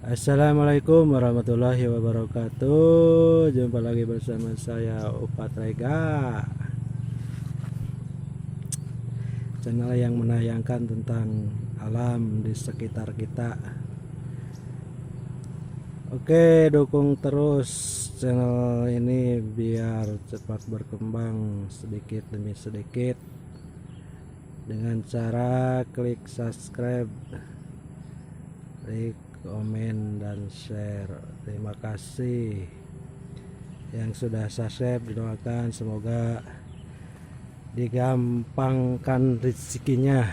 Assalamualaikum warahmatullahi wabarakatuh. Jumpa lagi bersama saya Upat Rega, channel yang menayangkan tentang alam di sekitar kita. Oke, dukung terus channel ini biar cepat berkembang sedikit demi sedikit dengan cara klik subscribe, like, komen, dan share. Terima kasih yang sudah subscribe, didoakan semoga digampangkan rezekinya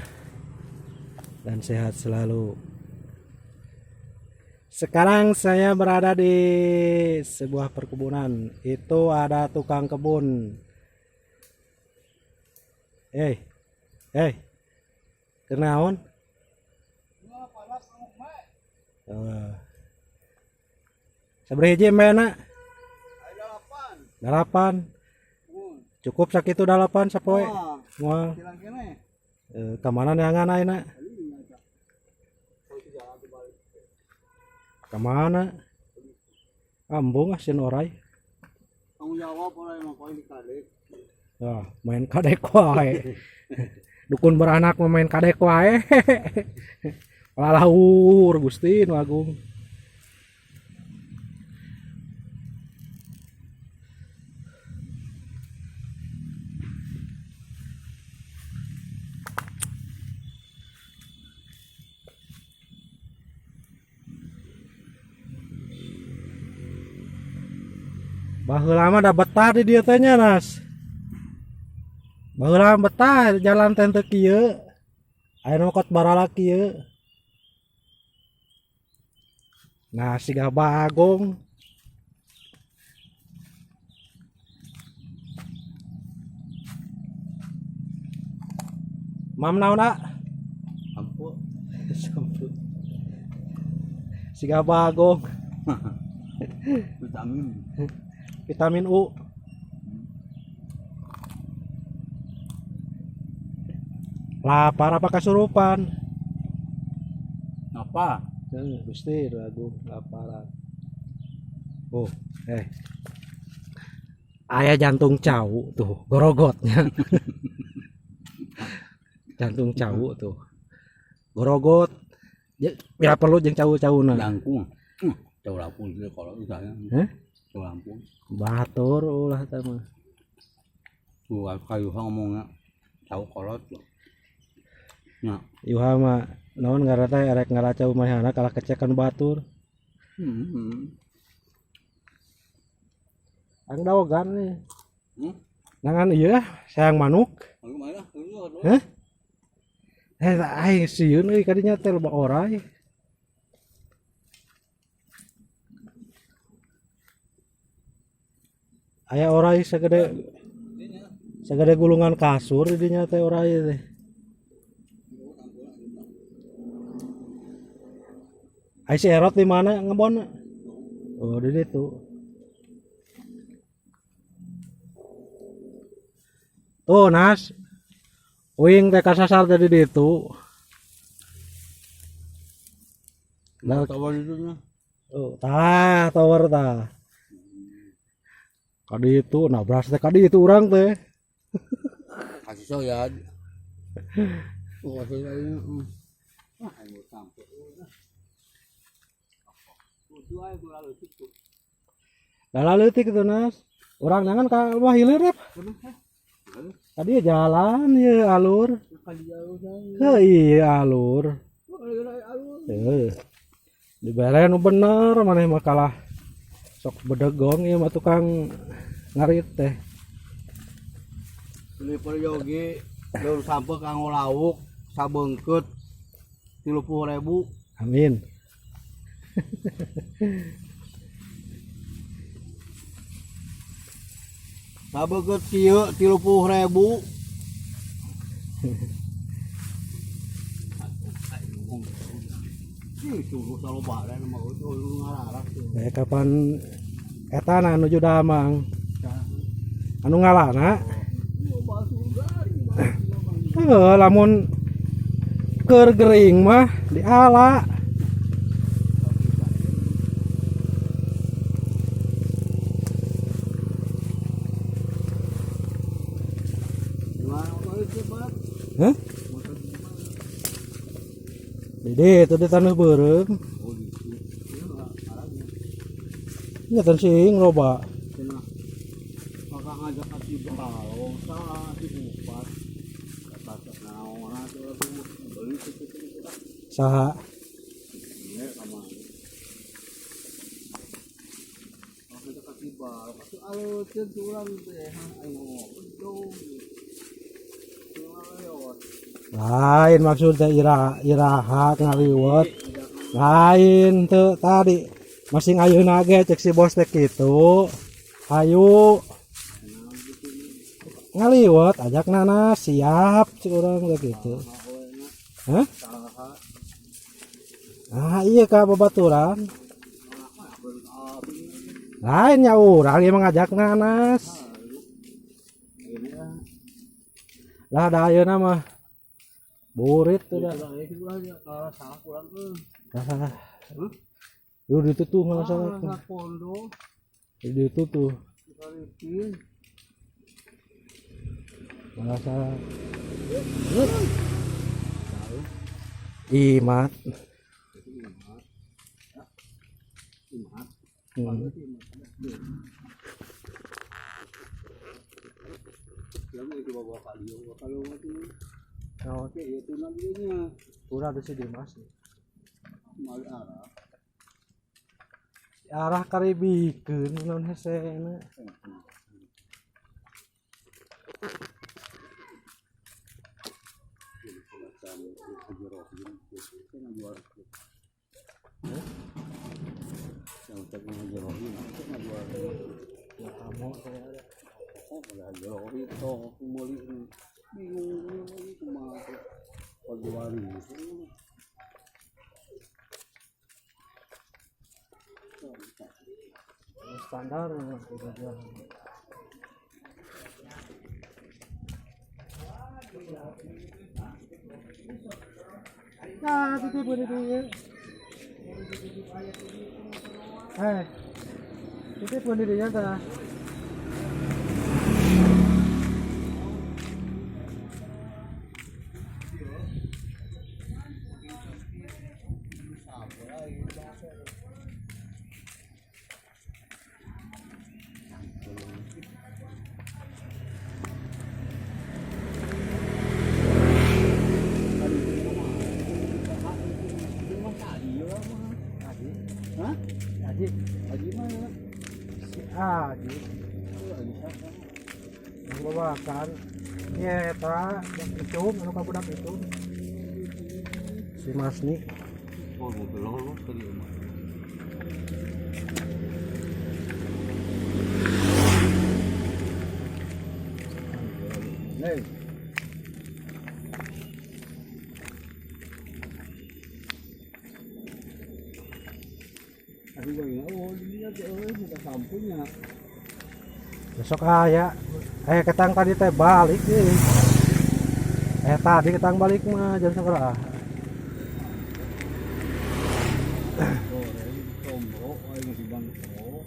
dan sehat selalu. Sekarang saya berada di sebuah perkebunan. Itu ada tukang kebun. Kenaon? Sabaraha hiji mbena? 8. Cukup sakitu 8 sapoe. Moal. Kamana neangan ayeuna? Kamana? Ambung asin oray. Tanggung jawab oray mah poin dikadek. Main kadek wae. Dukun beranak main kadek wae. Lalahur Gusti nu agung. Baheula mah da betah di dieu teh nya Nas. Baheula betah jalan teh teu kieu. Ayeuna kot barala kieu. Nah, siga bagong. Mam naonna? Ampun. Sampun. Siga bagong. Vitamin. Vitamin U. Lapar apa kasurupan? Apa? Gusti lagu laparan. Aya jantung cau tuh, gorogotnya. Jantung cau tuh. Gorogot. Ya perlu jeung cau-cauna. Langkung. Cau lampung itu kalau itu saya. Cau lampung. Batur ulah teh mah. Tuh kayu ngomongnya cau kolot loh. Nah, Yuha mah naon ngaranna teh erek ngaraca manehna kalah kecekan batur. Ang daogan nih. Nangan ieu sayang manuk. Heh? Ai sieun euy kadinya teh loba oray. Aya oray sagede gulungan kasur di dinya teh oray teh. Ai si Erot di mana ngebon? Oh, di situ. Tuh, Nas. Uing teh kasasar tadi di ditu. tower itu nya. Oh, tower tah. Kadi itu nabras teh kadi itu urang teh. Kasih soya. Oh, saya ini. Ayo sampai. Leutik itu Nas. Urang nangan ka rumah hilir ya. Tadi jalan ya alur. Iya alur. Dibere nu bener maneh mah kalah sok bedegong ieu mah tukang ngarit teh. Ini peryogi daun sampai kanggo lauk sabeungkeut 30.000. Amin. Sabeungkeut kieu 30.000. Suruh saloba da mah ngararas. Kapan eta nuju damang. Anu ngalana. Lamun keur gering mah diala. Hah? Dede itu di tanah berem. Nya tan sing loba. Maka ngajak hati kalau salah dibuat kata naon atuh beli itu Saha? ya sama ngajak hati bal atuh aleuteun urang teh ayo bedo Lain maksudnya irahat ngaliwet. Lain tuh tadi masing ayeuna ge cek si bos teh kitu. Hayu ngaliwet ajak nanas siap si urang teh kitu. Hah? Ah iya ka babaturan. Lain nya urang ieu ngajak nanas. Lah da ayeuna mah burit tuh dah. Lu itu tuh nggak salah. Itu tuh. Nggak salah. Imat. Kalau itu namanya udah ada si Dimas nih. mal arah Arah karibikeun naon hesena. yang tengah jerohi Ya kamu saya ada. oh malah jerohi toh muli bingung kumaha Februari Standar udah jual. Nah, itu boleh dia. Itu boleh dia dah. Haji, Haji mana? si Haji, yang bawakan, nyeta, yang itu, anu kabudak itu, si Masni. Oh, belum tadi mah. Hey. Aduh, oh, dia kita sampurnya. Besok aya, ketang tadi teh balik nih. Tadi ketang balik mah jam seberapa? Oh, ini tombro, ini di bangko.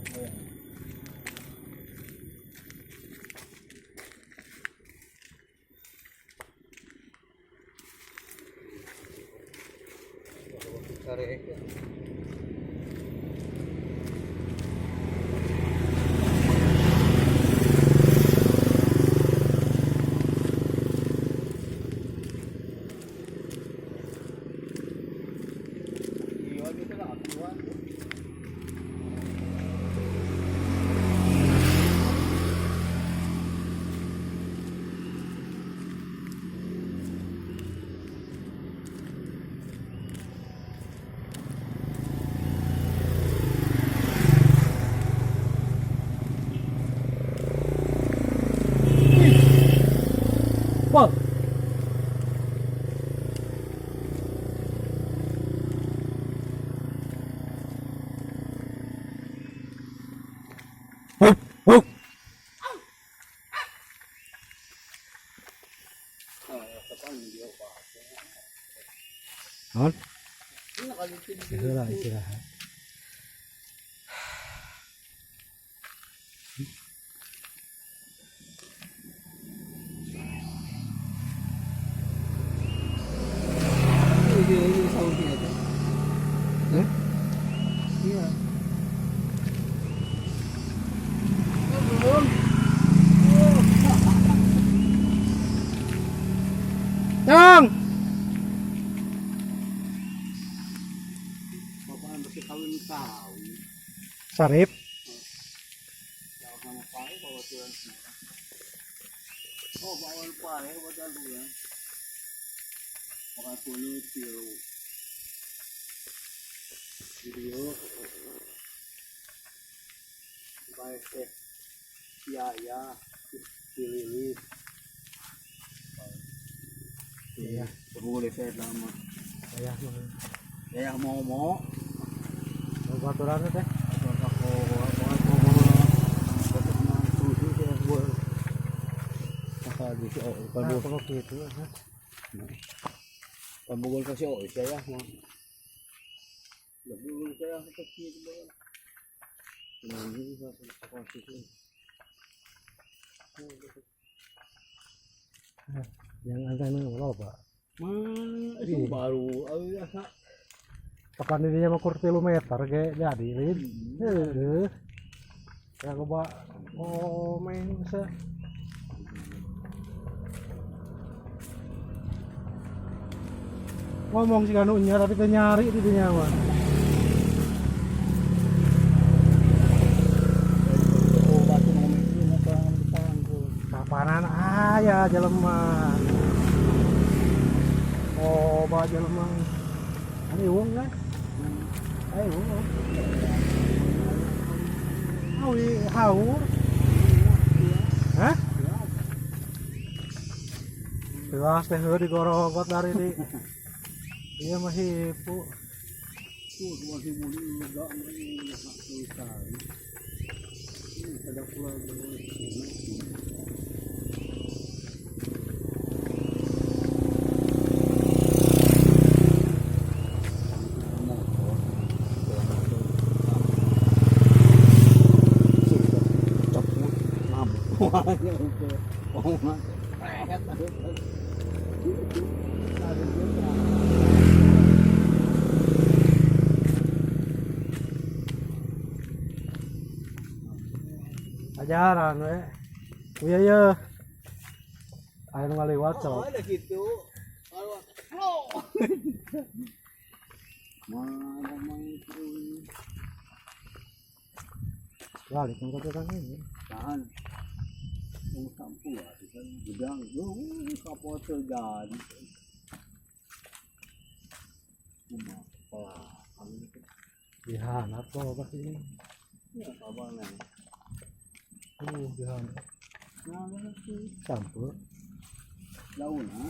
Cari Wah, non? Istirahat. Sawi. Sarip. Jauh sama pai bawa tuan. Oh bawa pai bawa tuan ya. Pakai kulit biru. Video. Baik teh. Ya. Pilih. Iya. Boleh saya lama. Ayah Ya mau. baturan teh. Kalau gitu Pembugol kasi saya mah. Lebih saya kecil banget. Ini saya itu. Yang antena berapa, Pak? Itu baru Kapan dirinya mau kilometer kayak jadi lin. Ya coba main bisa. Ngomong sih kanunya tapi teu nyari di dinya mah. batu nomor itu Kapanan aya jelema. Ba jelema. Ani wong kan? Ayo wong. Awi haur. Hah? Jelas teh digorogot dari di. Iya masih ibu. tuh masih muli enggak sekali. Ini ada pula Ajaran we. Iya. Aya ngaliwat oh, sok. ada gitu. Kalau mana main terus. Balik ke tukang ini. Tahan. Mau sampul lah, kan gedang. Kapal terjadi. Dihanap kok pas ini. Ya, kabarnya. Dihanap. Nah, mana sih? Campur. Daun, ha?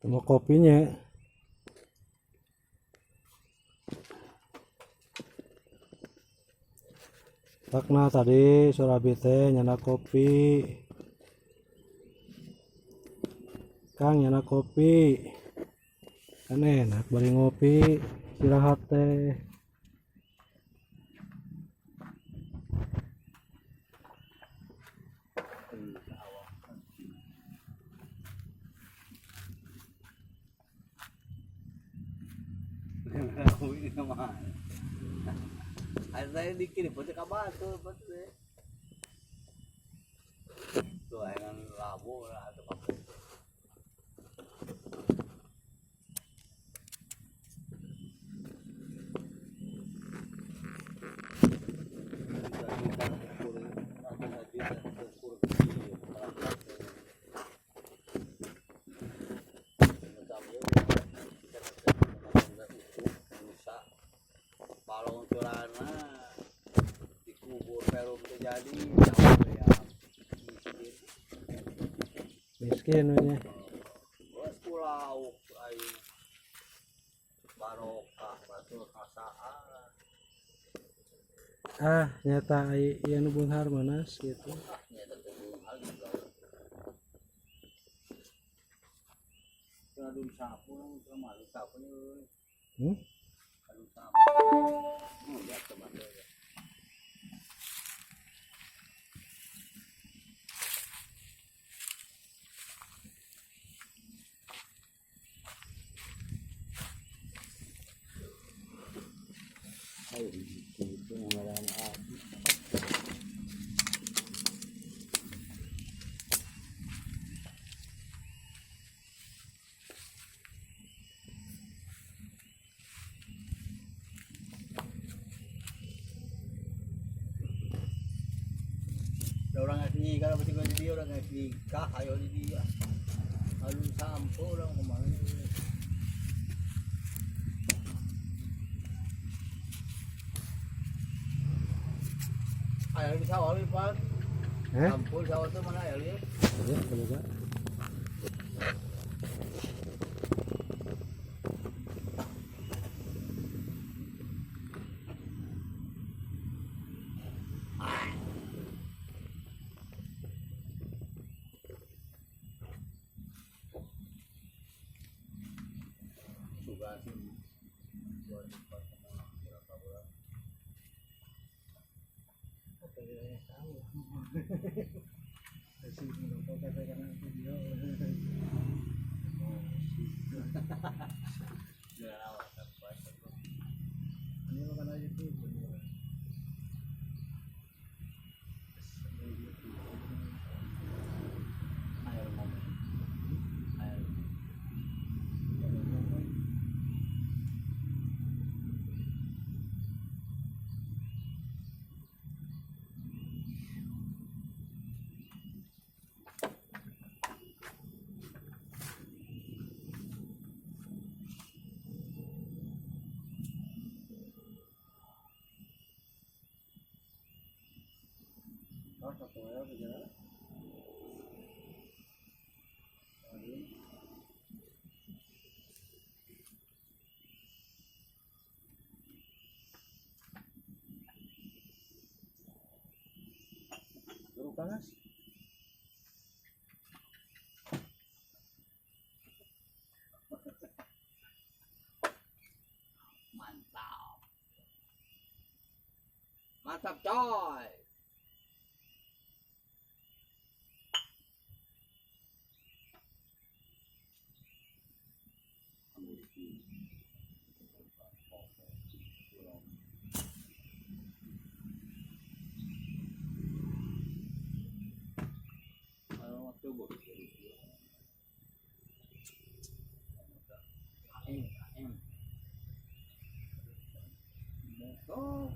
Sama kopinya. Takna tadi Surabi teh nyana kopi. Kang nyana kopi. Kan enak bari ngopi, istirahat teh. Ini mah. Ada saya dikit, pasti kabar tuh, pasti. Tuh, yang labu lah atau apa. kalau unturanna dikubur perum terjadi nyawa ya miskin we nya. bos pulau aing barokah batur kasaan Nyata ieu nu beunghar manas gitu. nyata teu hal juga adun sapu nang teu malu sapu Hmm? adun sapu ya teman ayo itu ngaran abi orang ngasih kalau betul di dia orang ngasih kah ayo di dia lalu sampo orang kemana ayo di sawah lipat sampo sawah tu mana ayo lihat Ya, coba. suka sih buat lipat berapa bulan apa ya tahu kasih merokok katakan aku dia jangan awal ini makan aja tuh air momen air satu ya berjalan Turu panas mantap mantap coy kalau waktu bos oh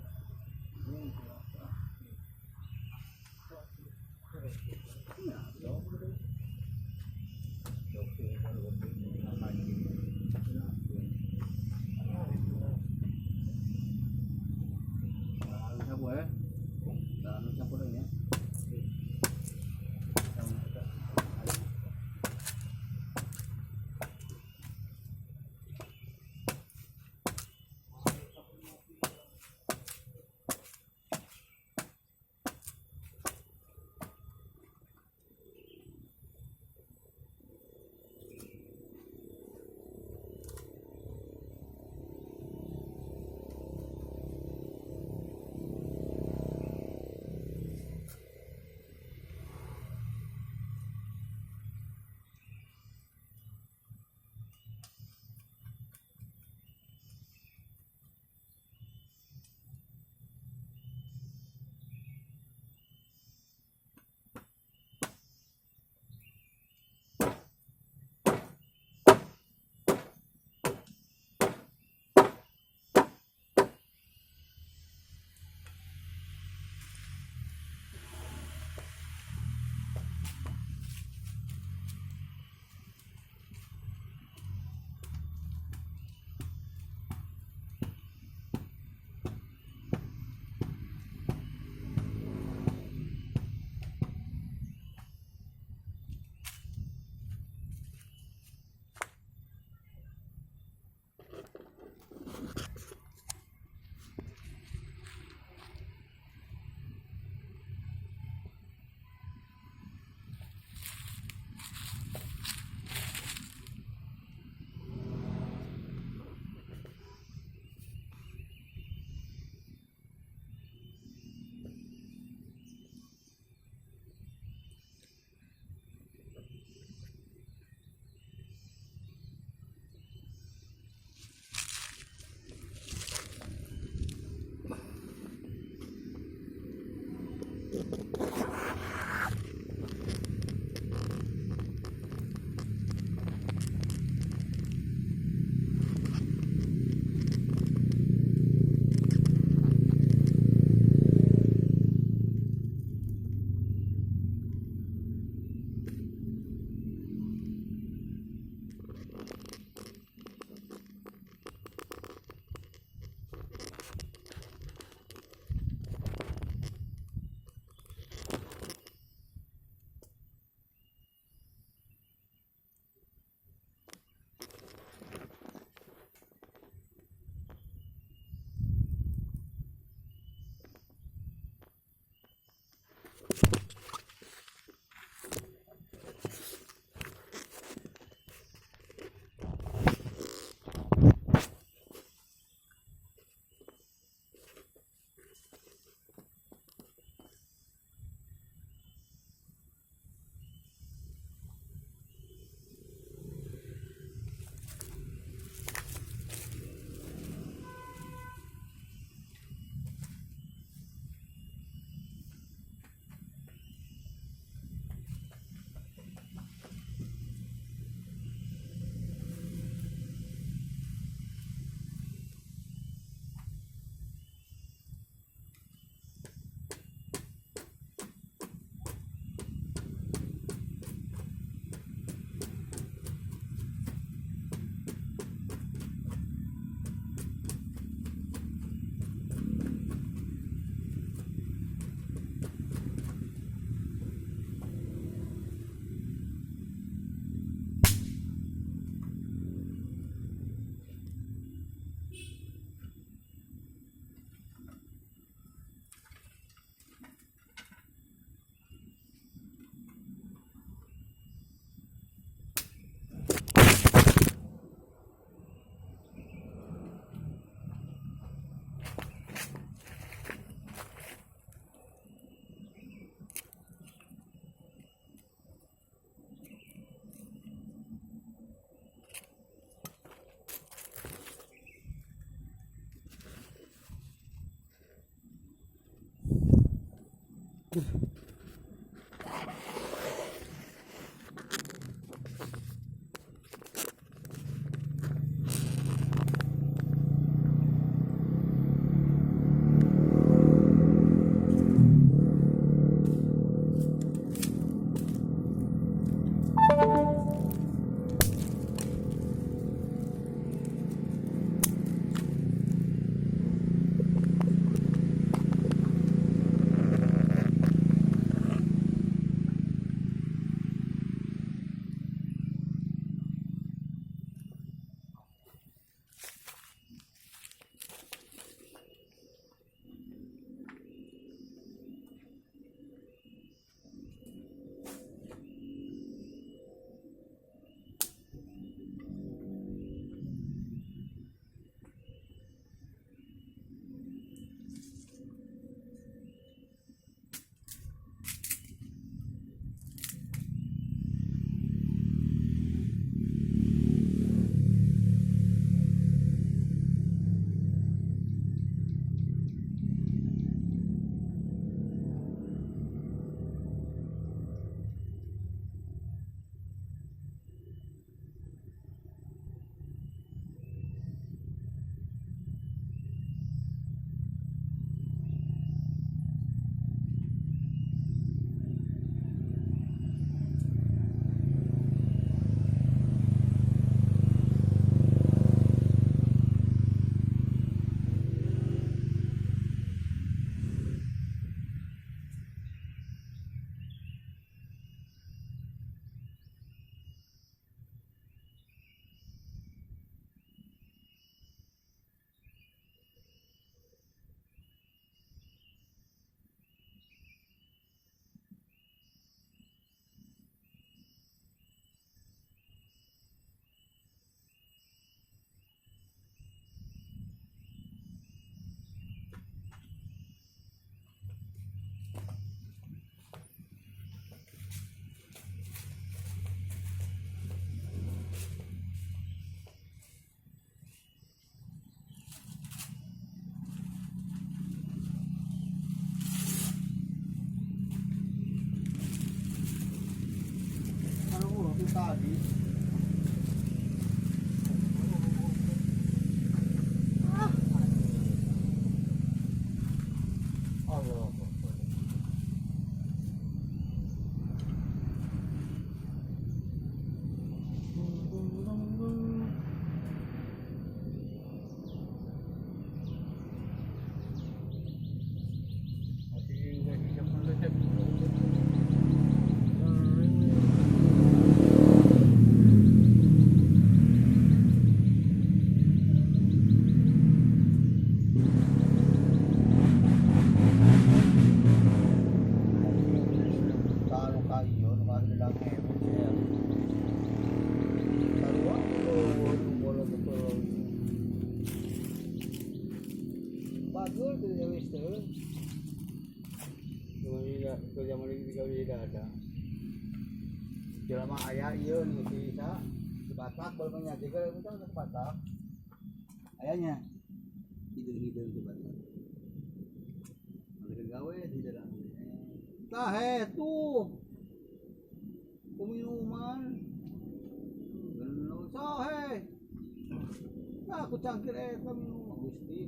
Tadi Allah bagul tu dia wis tu. Kerja mari tiga beda ada. Jelema aya ieu nu bisa dibatak baru menyati ke kita ke batak. Ayahnya hidup ke batak. Ada gawe di dalam. Tah tuh. Minuman. Geno sahe. Aku cangkir eta minum Gusti.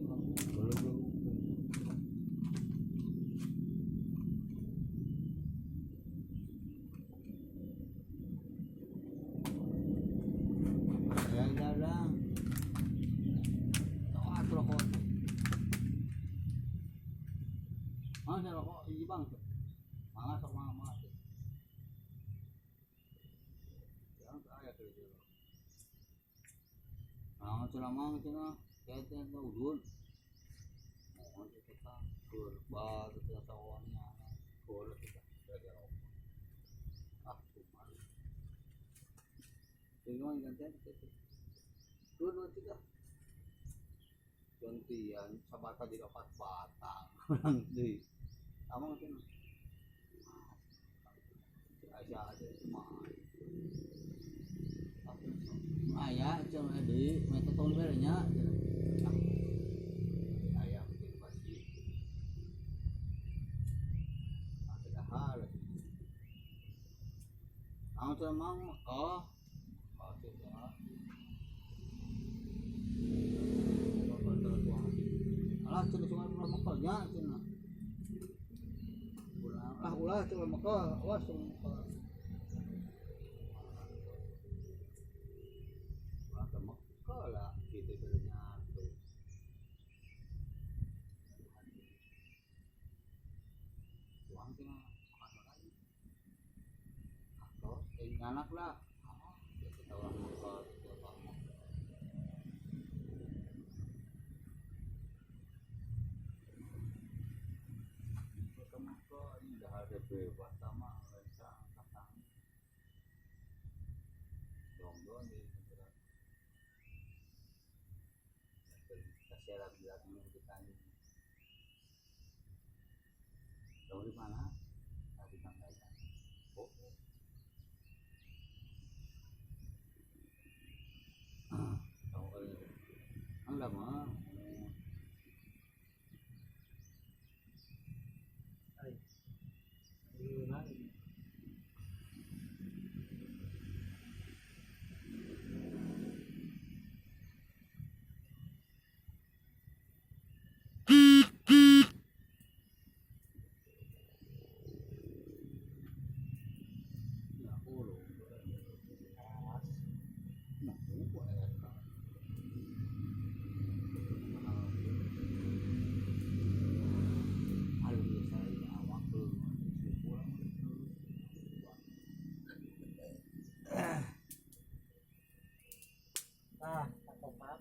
Rokok di bang, mana sok mana tuh? Jangan saya kerja. Nah, ceramah cina, kayaknya tuh udun. Mau kita kurba, kita sawannya, kurba kita kerja rokok. Ah, cuma. Tinggal gantian kita. Dua tiga. Gantian, sabata di dapat batang. Nanti. Amang sih, aja cuma, ayah cuma di metode tahun berenya, ayah mungkin pasti, tuh emang oh pasti ya alah cina cuma ulah makalnya cina ulah cuma makal awas cuma makal ulah makal lah gitu sebenarnya tuh uang cina makan lagi atau anak lah kita ulah makal ini udah ada bebas sama rasa kakang dong di kasih lagi lagi kita tahu di mana tadi sampaikan oh tahu enggak mah ya ulo nah buat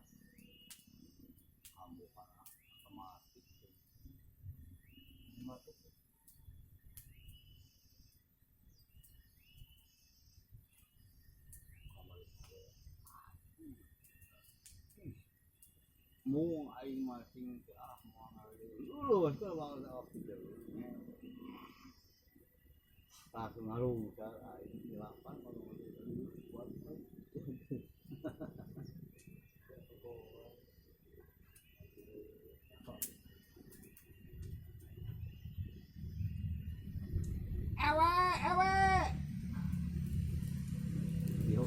mau aing masing ke mau ngali dulu kalau mau waktu dulu langsung ngaruh kan aing delapan kalau buat ewe yo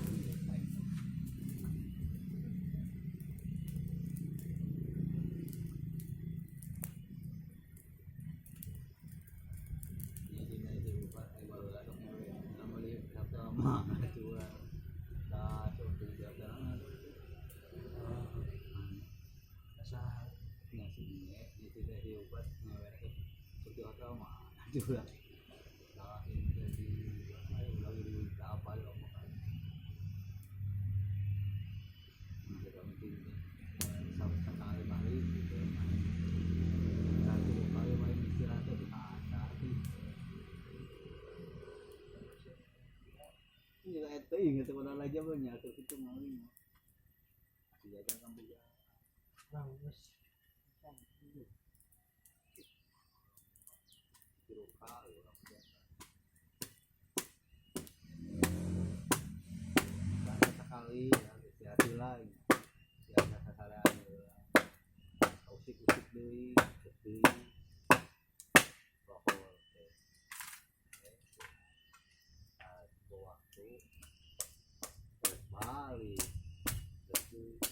juga nah ini jadi ayo lagi di apa lo makan kita mungkin sampai sekali kali gitu nanti kali main istirahat di pasar ini kayak itu ingat pada lagi banyak terus itu mau ini masih jaga kamu ya bagus sekali ya hati-hati lagi ya kesalahan usik-usik deui deui rokok waktu terus balik terus